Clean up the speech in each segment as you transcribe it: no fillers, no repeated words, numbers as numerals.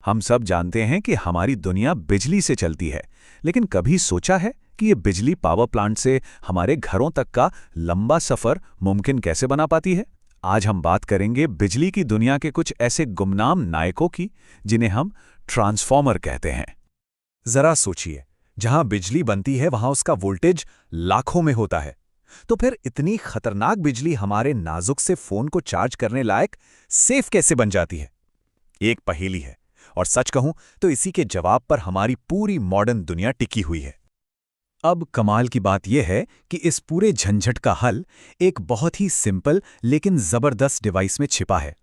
हम सब जानते हैं कि हमारी दुनिया बिजली से चलती है, लेकिन कभी सोचा है कि ये बिजली पावर प्लांट से हमारे घरों तक का लंबा सफर मुमकिन कैसे बना पाती है? आज हम बात करेंगे बिजली की दुनिया के कुछ ऐसे गुमनाम नायकों की, जिन्हें हम ट्रांसफॉर्मर कहते हैं। जरा सोचिए, जहां बिजली बनती है वहां उसका वोल्टेज लाखों में होता है। तो फिर इतनी खतरनाक बिजली हमारे नाजुक से फोन को चार्ज करने लायक सेफ कैसे बन जाती है? एक पहेली है, और सच कहूं तो इसी के जवाब पर हमारी पूरी मॉडर्न दुनिया टिकी हुई है। अब कमाल की बात यह है कि इस पूरे झंझट का हल एक बहुत ही सिंपल लेकिन जबरदस्त डिवाइस में छिपा है।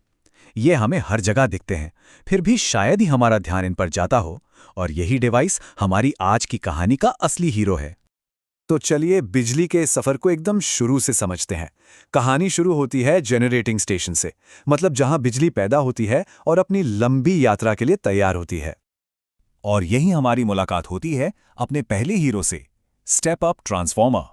ये हमें हर जगह दिखते हैं, फिर भी शायद ही हमारा ध्यान इन पर जाता हो, और यही डिवाइस हमारी आज की कहानी का असली हीरो है। तो चलिए बिजली के सफर को एकदम शुरू से समझते हैं। कहानी शुरू होती है जनरेटिंग स्टेशन से, मतलब जहां बिजली पैदा होती है और अपनी लंबी यात्रा के लिए तैयार होती है। और यही हमारी मुलाकात होती है अपने पहले हीरो से, स्टेप अप ट्रांसफॉर्मर।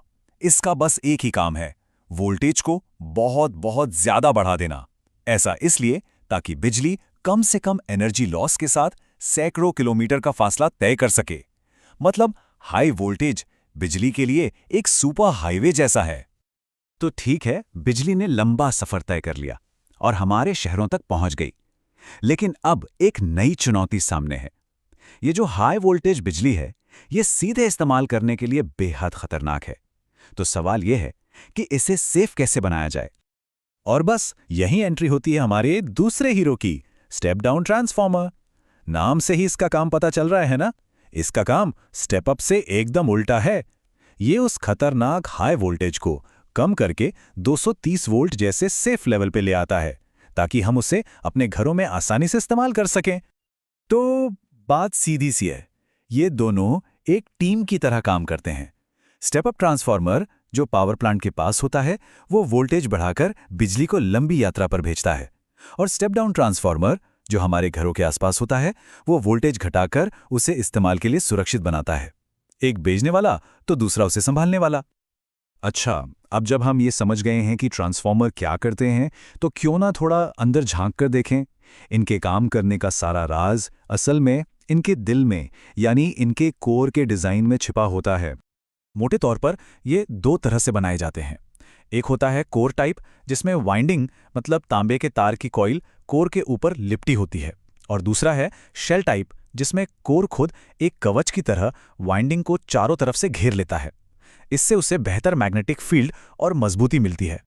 इसका बस एक ही काम है, वोल्टेज को बहुत बहुत ज्यादा बढ़ा देना। ऐसा इसलिए ताकि बिजली कम से कम एनर्जी लॉस के साथ सैकड़ों किलोमीटर का फासला तय कर सके। मतलब हाई वोल्टेज बिजली के लिए एक सुपर हाईवे जैसा है। तो ठीक है, बिजली ने लंबा सफर तय कर लिया और हमारे शहरों तक पहुंच गई। लेकिन अब एक नई चुनौती सामने है। ये जो हाई वोल्टेज बिजली है, ये सीधे इस्तेमाल करने के लिए बेहद खतरनाक है। तो सवाल यह है कि इसे सेफ कैसे बनाया जाए। और बस यही एंट्री होती है हमारे दूसरे हीरो की, स्टेप डाउन ट्रांसफॉर्मर। नाम से ही इसका काम पता चल रहा है ना। इसका काम स्टेप अप से एकदम उल्टा है। ये उस खतरनाक हाई वोल्टेज को कम करके 230 वोल्ट जैसे सेफ लेवल पे ले आता है, ताकि हम उसे अपने घरों में आसानी से इस्तेमाल कर सकें। तो बात सीधी सी है, ये दोनों एक टीम की तरह काम करते हैं। स्टेप अप ट्रांसफॉर्मर जो पावर प्लांट के पास होता है, वो वोल्टेज बढ़ाकर बिजली को लंबी यात्रा पर भेजता है। और स्टेप डाउन ट्रांसफॉर्मर जो हमारे घरों के आसपास होता है, वो वोल्टेज घटाकर उसे इस्तेमाल के लिए सुरक्षित बनाता है। एक भेजने वाला तो दूसरा उसे संभालने वाला। अच्छा, अब जब हम ये समझ गए हैं कि ट्रांसफॉर्मर क्या करते हैं, तो क्यों ना थोड़ा अंदर झांक कर देखें। इनके काम करने का सारा राज असल में इनके दिल में, यानी इनके कोर के डिजाइन में छिपा होता है। मोटे तौर पर ये दो तरह से बनाए जाते हैं। एक होता है कोर टाइप, जिसमें वाइंडिंग मतलब तांबे के तार की कॉइल कोर के ऊपर लिपटी होती है। और दूसरा है शेल टाइप, जिसमें कोर खुद एक कवच की तरह वाइंडिंग को चारों तरफ से घेर लेता है। इससे उसे बेहतर मैग्नेटिक फील्ड और मजबूती मिलती है।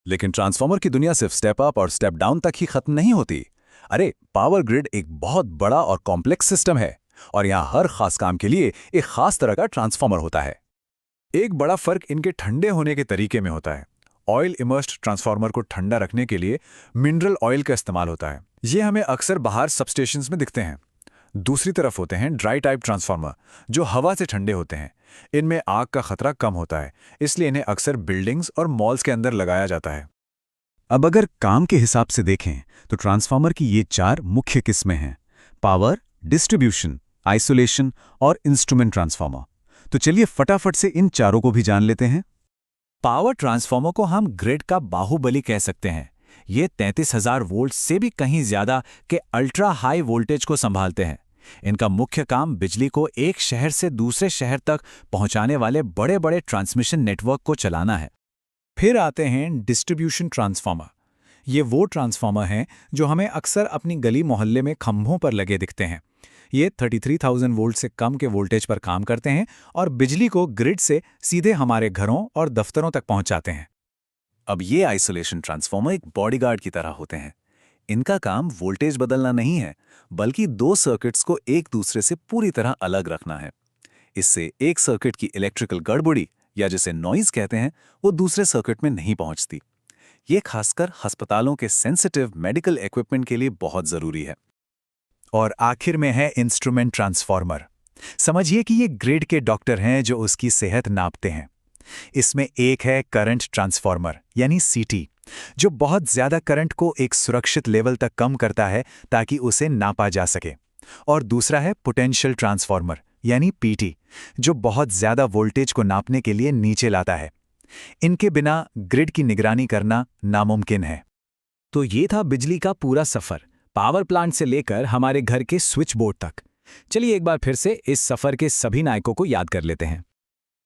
लेकिन ट्रांसफॉर्मर की दुनिया सिर्फ स्टेप अप और स्टेप डाउन तक ही खत्म नहीं होती। अरे, पावर ग्रिड एक बहुत बड़ा और कॉम्प्लेक्स सिस्टम है, और यहाँ हर खास काम के लिए एक खास तरह का ट्रांसफॉर्मर होता है। एक बड़ा फर्क इनके ठंडे होने के तरीके में होता है। ऑयल इमर्स्ड ट्रांसफॉर्मर को ठंडा रखने के लिए मिनरल ऑयल का इस्तेमाल होता है। ये हमें अक्सर बाहर सबस्टेशंस में दिखते हैं। दूसरी तरफ होते हैं ड्राई टाइप ट्रांसफॉर्मर, जो हवा से ठंडे होते हैं। इनमें आग का खतरा कम होता है, इसलिए इन्हें अक्सर बिल्डिंग्स और मॉल्स के अंदर लगाया जाता है। अब अगर काम के हिसाब से देखें तो ट्रांसफॉर्मर की ये 4 मुख्य किस्में हैं: पावर, डिस्ट्रीब्यूशन, आइसोलेशन और इंस्ट्रूमेंट ट्रांसफॉर्मर। तो चलिए फटाफट से इन चारों को भी जान लेते हैं। पावर ट्रांसफॉर्मर को हम ग्रिड का बाहुबली कह सकते हैं। ये 33,000 वोल्ट से भी कहीं ज्यादा के अल्ट्रा हाई वोल्टेज को संभालते हैं। इनका मुख्य काम बिजली को एक शहर से दूसरे शहर तक पहुंचाने वाले बड़े बड़े ट्रांसमिशन नेटवर्क को चलाना है। फिर आते हैं डिस्ट्रीब्यूशन ट्रांसफॉर्मर। ये वो ट्रांसफॉर्मर हैं जो हमें अक्सर अपनी गली मोहल्ले में खंभों पर लगे दिखते हैं। ये 33,000 वोल्ट से कम के वोल्टेज पर काम करते हैं और बिजली को ग्रिड से सीधे हमारे घरों और दफ्तरों तक पहुंचाते हैं। अब ये आइसोलेशन ट्रांसफॉर्मर एक बॉडीगार्ड की तरह होते हैं। इनका काम वोल्टेज बदलना नहीं है, बल्कि 2 सर्किट्स को एक दूसरे से पूरी तरह अलग रखना है। इससे एक सर्किट की इलेक्ट्रिकल गड़बड़ी, या जिसे नॉइज कहते हैं, वो दूसरे सर्किट में नहीं पहुंचती। ये खासकर अस्पतालों के सेंसिटिव मेडिकल इक्विपमेंट के लिए बहुत जरूरी है। और आखिर में है इंस्ट्रूमेंट ट्रांसफॉर्मर। समझिए कि ये ग्रिड के डॉक्टर हैं जो उसकी सेहत नापते हैं। इसमें एक है करंट ट्रांसफॉर्मर यानी सीटी, जो बहुत ज्यादा करंट को एक सुरक्षित लेवल तक कम करता है ताकि उसे नापा जा सके। और दूसरा है पोटेंशियल ट्रांसफॉर्मर यानी पीटी, जो बहुत ज्यादा वोल्टेज को नापने के लिए नीचे लाता है। इनके बिना ग्रिड की निगरानी करना नामुमकिन है। तो ये था बिजली का पूरा सफर, पावर प्लांट से लेकर हमारे घर के स्विच बोर्ड तक। चलिए एक बार फिर से इस सफर के सभी नायकों को याद कर लेते हैं।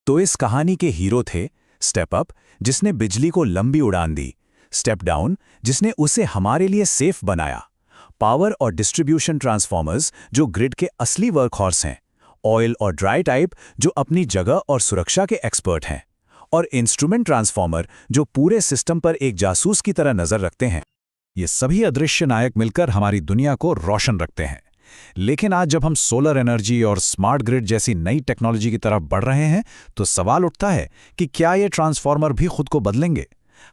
तो इस कहानी के हीरो थे स्टेप अप, जिसने बिजली को लंबी उड़ान दी, स्टेप डाउन, जिसने उसे हमारे लिए सेफ बनाया, पावर और डिस्ट्रीब्यूशन ट्रांसफॉर्मर्स जो ग्रिड के असली वर्कहॉर्स हैं, ऑयल और ड्राई टाइप जो अपनी जगह और सुरक्षा के एक्सपर्ट हैं, और इंस्ट्रूमेंट ट्रांसफॉर्मर जो पूरे सिस्टम पर एक जासूस की तरह नजर रखते हैं। ये सभी अदृश्य नायक मिलकर हमारी दुनिया को रोशन रखते हैं। लेकिन आज जब हम सोलर एनर्जी और स्मार्ट ग्रिड जैसी नई टेक्नोलॉजी की तरफ बढ़ रहे हैं, तो सवाल उठता है कि क्या ये ट्रांसफॉर्मर भी खुद को बदलेंगे?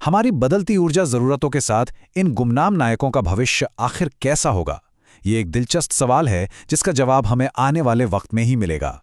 हमारी बदलती ऊर्जा जरूरतों के साथ इन गुमनाम नायकों का भविष्य आखिर कैसा होगा? ये एक दिलचस्प सवाल है जिसका जवाब हमें आने वाले वक्त में ही मिलेगा।